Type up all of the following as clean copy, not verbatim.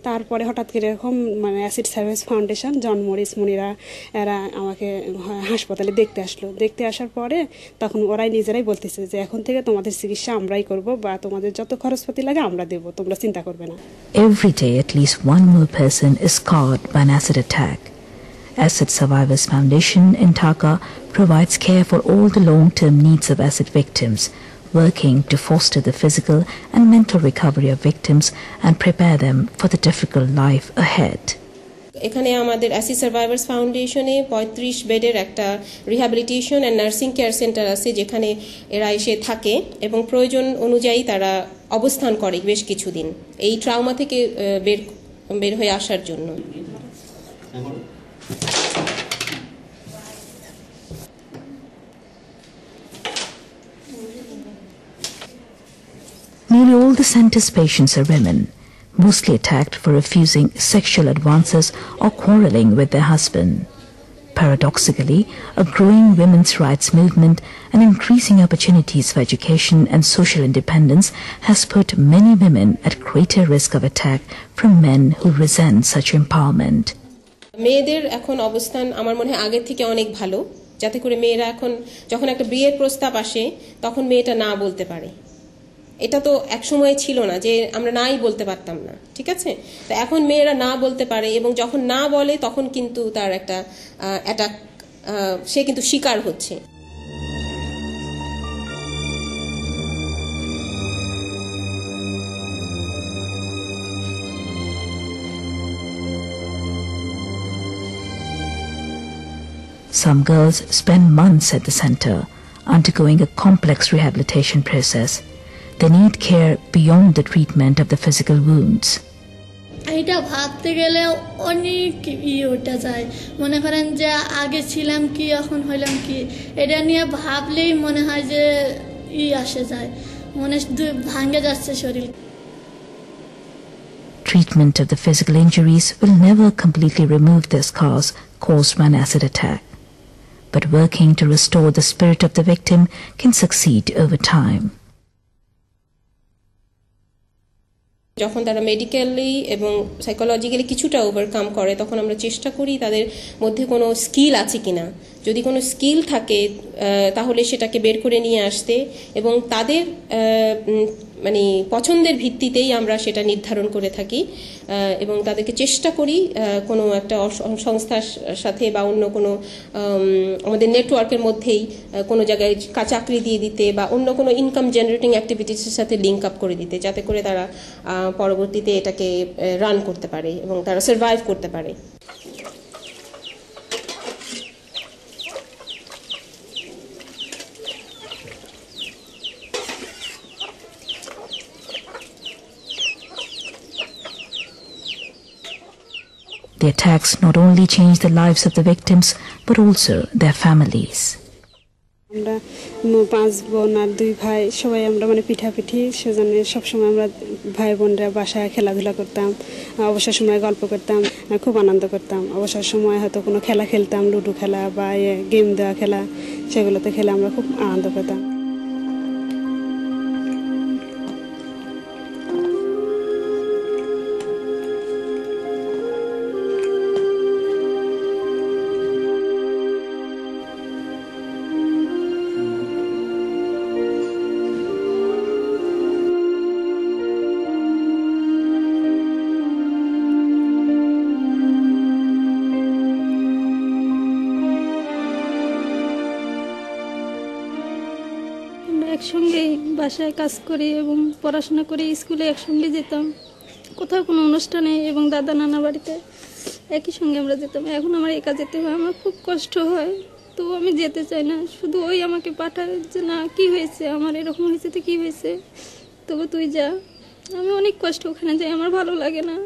তারপরে হঠাৎ করে এরকম মানে অ্যাসিড সার্ভিস ফাউন্ডেশন জন মরিস মুনিরা এরা আমাকে হাসপাতালে দেখতে আসার পরে তখন ওরাই নিজেরাই বলতেছে যে এখন থেকে তোমাদের চিকিৎসা আমরাই করব বা তোমাদের যত খরচপাতি লাগে আমরা দেব, তোমরা চিন্তা করবে না। Every day at least one more person is scarred by an acid attack. Acid Survivors Foundation in Dhaka provides care for all the long-term needs of acid victims, working to foster the physical and mental recovery of victims and prepare them for the difficult life ahead. এখানে আমাদের acid survivors ফাউন্ডেশনে 35 বেডের একটা rehabilitation and nursing care centre আছে, যেখানে এরা এসে থাকে এবং প্রয়োজন অনুযায়ী তারা অবস্থান করে বেশ কিছুদিন এই ট্রাউমা থেকে বের হয়ে আসার জন্য। Nearly all the center's patients are women, mostly attacked for refusing sexual advances or quarreling with their husband. Paradoxically, a growing women's rights movement and increasing opportunities for education and social independence has put many women at greater risk of attack from men who resent such empowerment. মেয়েদের এখন অবস্থান আমার মনে হয় আগের থেকে অনেক ভালো, যাতে করে মেয়েরা এখন যখন একটা বিয়ের প্রস্তাব আসে তখন মেয়েটা না বলতে পারে। এটা তো এক সময় ছিল না যে আমরা নাই বলতে পারতাম না, ঠিক আছে? তো এখন মেয়েরা না বলতে পারে এবং যখন না বলে তখন কিন্তু তার একটা অ্যাটাক, সে কিন্তু শিকার হচ্ছে। Some girls spend months at the center, undergoing a complex rehabilitation process. They need care beyond the treatment of the physical wounds. এটা ভাবতে গেলে অনেক ওটা যায়, মনে করেন যে আগে ছিলাম কি এখন হইলাম কি, এটা নিয়ে ভাবলেই মনে হয় যে আসে যায়, মনে ভাঙে যাচ্ছে শরীর। Treatment of the physical injuries will never completely remove the scars caused by an acid attack, but working to restore the spirit of the victim can succeed over time. যখন তারা মেডিকেলি এবং সাইকোলজিক্যালি কিছুটা overcome করে তখন আমরা চেষ্টা করি তাদের মধ্যে কোনো স্কিল আছে কিনা, যদি কোনো স্কিল থাকে তাহলে সেটাকে বের করে নিয়ে আসতে এবং তাদের মানে পছন্দের ভিত্তিতেই আমরা সেটা নির্ধারণ করে থাকি এবং তাদেরকে চেষ্টা করি কোনো একটা সংস্থার সাথে বা অন্য কোনো আমাদের নেটওয়ার্কের মধ্যেই কোনো জায়গায় চাকরি দিয়ে দিতে বা অন্য কোনো ইনকাম জেনারেটিং অ্যাক্টিভিটিসের সাথে লিঙ্ক আপ করে দিতে, যাতে করে তারা পরবর্তীতে এটাকে রান করতে পারে এবং তারা সার্ভাইভ করতে পারে। The attacks not only change the lives of the victims but also their families. আমরা 5 বোন আর 2 ভাই, সবাই আমরা মানে পিঠাপিঠি, সেজন্য সবসময় আমরা ভাই বোনরা বাসায় খেলাধুলা করতাম, অবসর সময় গল্প করতাম, খুব আনন্দ করতাম। অবসর সময় হয়তো কোনো খেলা খেলতাম, লুডো খেলা বা গেম দেওয়া খেলা, সেগুলোতে খেলে আমরা খুব আনন্দ পেতাম। একসঙ্গে বাসায় কাজ করি এবং পড়াশোনা করে স্কুলে একসঙ্গে যেতাম, কোথাও কোনো অনুষ্ঠানে এবং দাদা নানা বাড়িতে একই সঙ্গে আমরা যেতাম। এখন আমার একা যেতে হয়, আমার খুব কষ্ট হয়, তো আমি যেতে চাই না। শুধু ওই আমাকে পাঠায় যে না কি হয়েছে, আমার এরকম হয়েছে তো কী হয়েছে, তবে তুই যা। আমি অনেক কষ্ট ওখানে যাই, আমার ভালো লাগে না।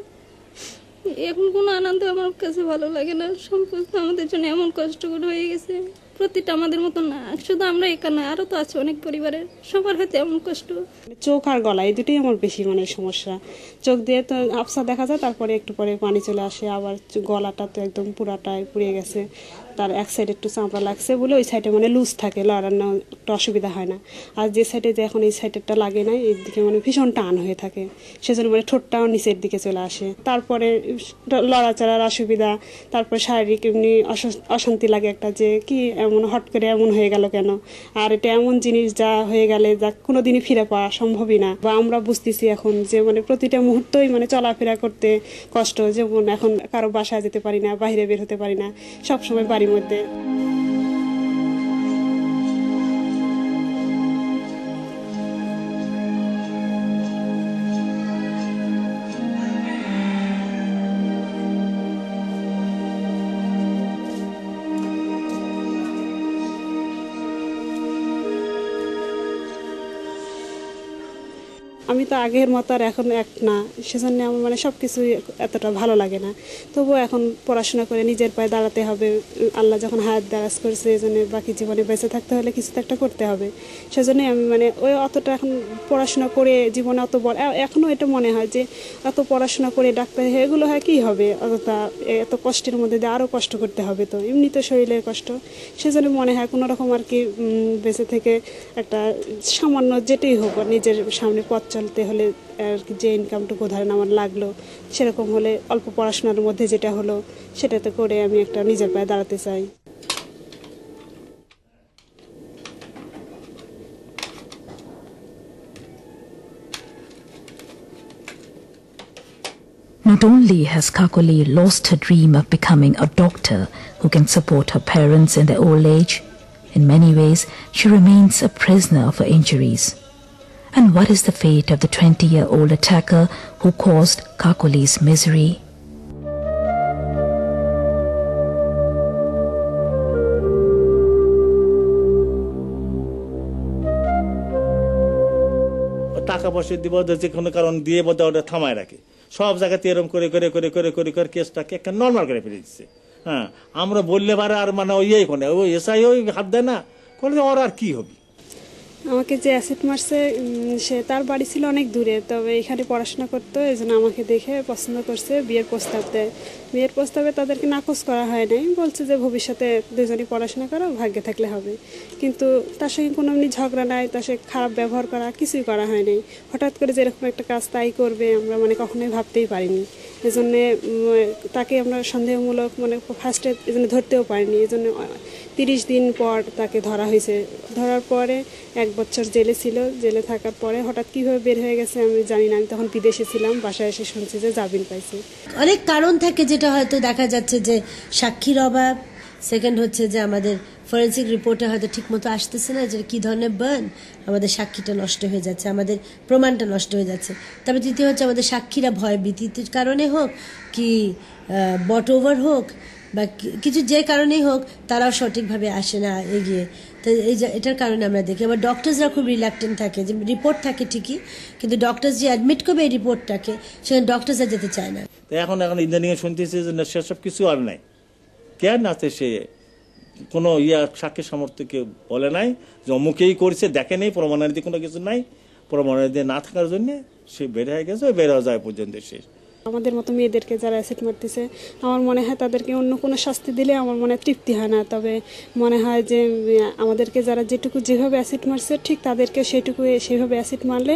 এখন কোনো আনন্দ আমার কাছে ভালো লাগে না। সম্পূর্ণ আমাদের জন্য এমন কষ্টকর হয়ে গেছে, প্রতিটা আমাদের মতো না, শুধু আমরা একা না, আরও তো আছে অনেক পরিবারের, সবার হয়তো এমন কষ্ট। চোখ আর গলা এই দুটোই আমার বেশি মানে সমস্যা। চোখ দিয়ে তো আবসা দেখা যায়, তারপরে একটু পরে পানি চলে আসে, আবার গলাটা তো একদম পুরাটাই পুড়িয়ে গেছে, তার এক সাইডে একটু চামড়া লাগছে বলে ওই সাইডে মানে লুজ থাকে, লড়ানো একটু অসুবিধা হয় না। আর যে সাইডে যে এখন এই সাইডেরটা লাগে না, এর দিকে মানে ভীষণ টান হয়ে থাকে, সেজন্য মানে ঠোঁটটাও নিচের দিকে চলে আসে। তারপরে লড়াচড়ার অসুবিধা, তারপর শারীরিক এমনি অশান্তি লাগে একটা, যে কি এমন হট করে এমন হয়ে গেল কেন, আর এটা এমন জিনিস যা হয়ে গেলে যা কোনোদিনই ফিরে পাওয়া সম্ভবই না। বা আমরা বুঝতেছি এখন যে মানে প্রতিটা মুহূর্তই মানে চলাফেরা করতে কষ্ট, যেমন এখন কারো বাসায় যেতে পারি না, বাইরে বের হতে পারি না, সবসময় বাড়ির মধ্যে। আমি তো আগের মতো আর এখন এক না, সেজন্য আমার মানে সব কিছুই এতটা ভালো লাগে না। তবুও এখন পড়াশোনা করে নিজের পায়ে দাঁড়াতে হবে। আল্লাহ যখন হায়াত দারাজ করেছে, এই জন্য বাকি জীবনে বেঁচে থাকতে হলে কিছু তো একটা করতে হবে। সেজন্যই আমি মানে ওই অতটা এখন পড়াশোনা করে জীবনে অত বড়, এখনও এটা মনে হয় যে এত পড়াশোনা করে ডাক্তার এগুলো হয় কী হবে, এত কষ্টের মধ্যে দিয়ে আরও কষ্ট করতে হবে, তো এমনি তো শরীরের কষ্ট। সেজন্য মনে হয় কোনো রকম আর কি বেঁচে থেকে একটা সামান্য যেটাই হোক নিজের সামনে পথ চলতে হলে আর কি, যে ইনকামটুকু ধরেন আমার লাগলো, সেরকম হলে অল্প পড়াশোনার মধ্যে যেটা হলো সেটাতে করে আমি একটা নিজের পায়ে দাঁড়াতে চাই। Not only has Kakuli lost her dream of becoming a doctor who can support her parents in their old age, in many ways she remains a prisoner of her injuries. And what is the fate of the 20-year-old attacker who caused Kakuli's misery? টাকা পয়সা দিব যে কোনো কারণ দিয়ে বোধহয় ওটা থামায় রাখে, সব জায়গাতে এরকম করে করে করে করে করে করে কেসটাকে একটা নর্মাল করে ফেলে দিচ্ছে। হ্যাঁ, আমরা বললে পারে আর মানে ওই কোনে ওই এসআই ওই হাত দেয় না, করলে ওর আর কি হবে। আমাকে যে অ্যাসিড মারছে সে তার বাড়ি ছিল অনেক দূরে, তবে এখানে পড়াশোনা করতো, এই জন্য আমাকে দেখে পছন্দ করছে, বিয়ের প্রস্তাব দেয়। বিয়ের প্রস্তাবে তাদেরকে নাকচ করা হয় নাই, বলছে যে ভবিষ্যতে দুজনই পড়াশোনা করো, ভাগ্যে থাকলে হবে। কিন্তু তার সঙ্গে কোনো এমনি ঝগড়া নাই, তার সঙ্গে খারাপ ব্যবহার করা কিছুই করা হয় নাই। হঠাৎ করে যেরকম একটা কাজ তাই করবে আমরা মানে কখনোই ভাবতেই পারিনি। এজন্যে তাকে আমরা সন্দেহমূলক মানে ফার্স্টে এজন্য ধরতেও পারিনি। এজন্য 30 দিন পর তাকে ধরা হয়েছে। ধরার পরে 1 বছর জেলে ছিল। জেলে থাকার পরে হঠাৎ কীভাবে বের হয়ে গেছে আমি জানি না। আমি তখন বিদেশে ছিলাম, বাসায় এসে শুনছি যে জামিন পাইছে। অনেক কারণ থাকে, যেটা হয়তো দেখা যাচ্ছে যে সাক্ষীর অভাব, সেকেন্ড হচ্ছে যে আমাদের ফরেন্সিক রিপোর্টে হয়তো ঠিকমতো আসতেছে না, যে কী ধরনের বার্ন, আমাদের সাক্ষীটা নষ্ট হয়ে যাচ্ছে, আমাদের প্রমাণটা নষ্ট হয়ে যাচ্ছে। তারপরে তৃতীয় হচ্ছে আমাদের সাক্ষীরা ভয় ভীতির কারণে হোক কি বট ওভার হোক বা কিছু যে কারণেই হোক, তারাও সঠিকভাবে আসে না এগিয়ে। তো এটার কারণে আমরা দেখি আবার ডক্টরসরা খুব রিল্যাক্টেন্ট থাকে, যে রিপোর্ট থাকে ঠিকই, কিন্তু ডক্টরস যে অ্যাডমিট করবে এই রিপোর্টটাকে, সেখানে ডক্টরসরা যেতে চায় না। তো এখন ইদানিংয়ে শুনতেছি যে সেসব কিছু আর নাই, কেন আছে সে কোনো সাক্ষী সামর্থ্যকে বলে নাই যে অমুকেই করছে, দেখে নেই, প্রমাণাদি কোনো কিছু নাই, প্রমাণাদি না থাকার জন্য সে বের হয়ে গেছে, বের হয়ে যায় পর্যন্ত শেষ। আমাদের মতো মেয়েদেরকে যারা অ্যাসিড মারতেছে, আমার মনে হয় তাদেরকে অন্য কোনো শাস্তি দিলে আমার মনে তৃপ্তি হয় না। তবে মনে হয় যে আমাদেরকে যারা যেটুকু যেভাবে অ্যাসিড মারছে, ঠিক তাদেরকে সেভাবে অ্যাসিড মারলে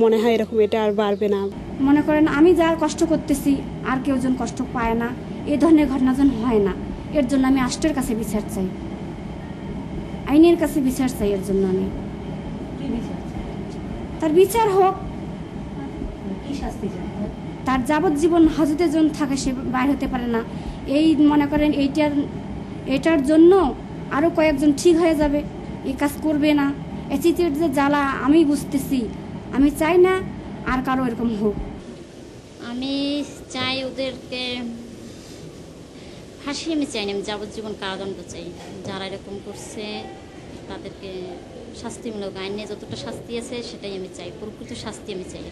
মনে হয় এরকম এটা আর বাড়বে না। মনে করেন আমি যা কষ্ট করতেছি আর কেউ যেন কষ্ট পায় না, এই ধরনের ঘটনা যেন হয় না, এর জন্য আমি রাষ্ট্রের কাছে বিচার চাই, আইনের কাছে বিচার চাই। এর জন্য আমি তার বিচার হোক, তার যাবজ্জীবন হাজতে জন থাকে, সে বাইর হতে পারে না। এই মনে করেন এইটার জন্য আরও কয়েকজন ঠিক হয়ে যাবে, এই কাজ করবে না। এসিটের যে জ্বালা আমি বুঝতেছি, আমি চাই না আর কারো এরকম হোক। আমি চাই ওদেরকে ফাঁসি, আমি চাই না, আমি যাবজ্জীবন কারাদণ্ড চাই। যারা এরকম করছে তাদেরকে শাস্তিমূলক আইনে যতটা শাস্তি আছে সেটাই আমি চাই, প্রকৃত শাস্তি আমি চাই।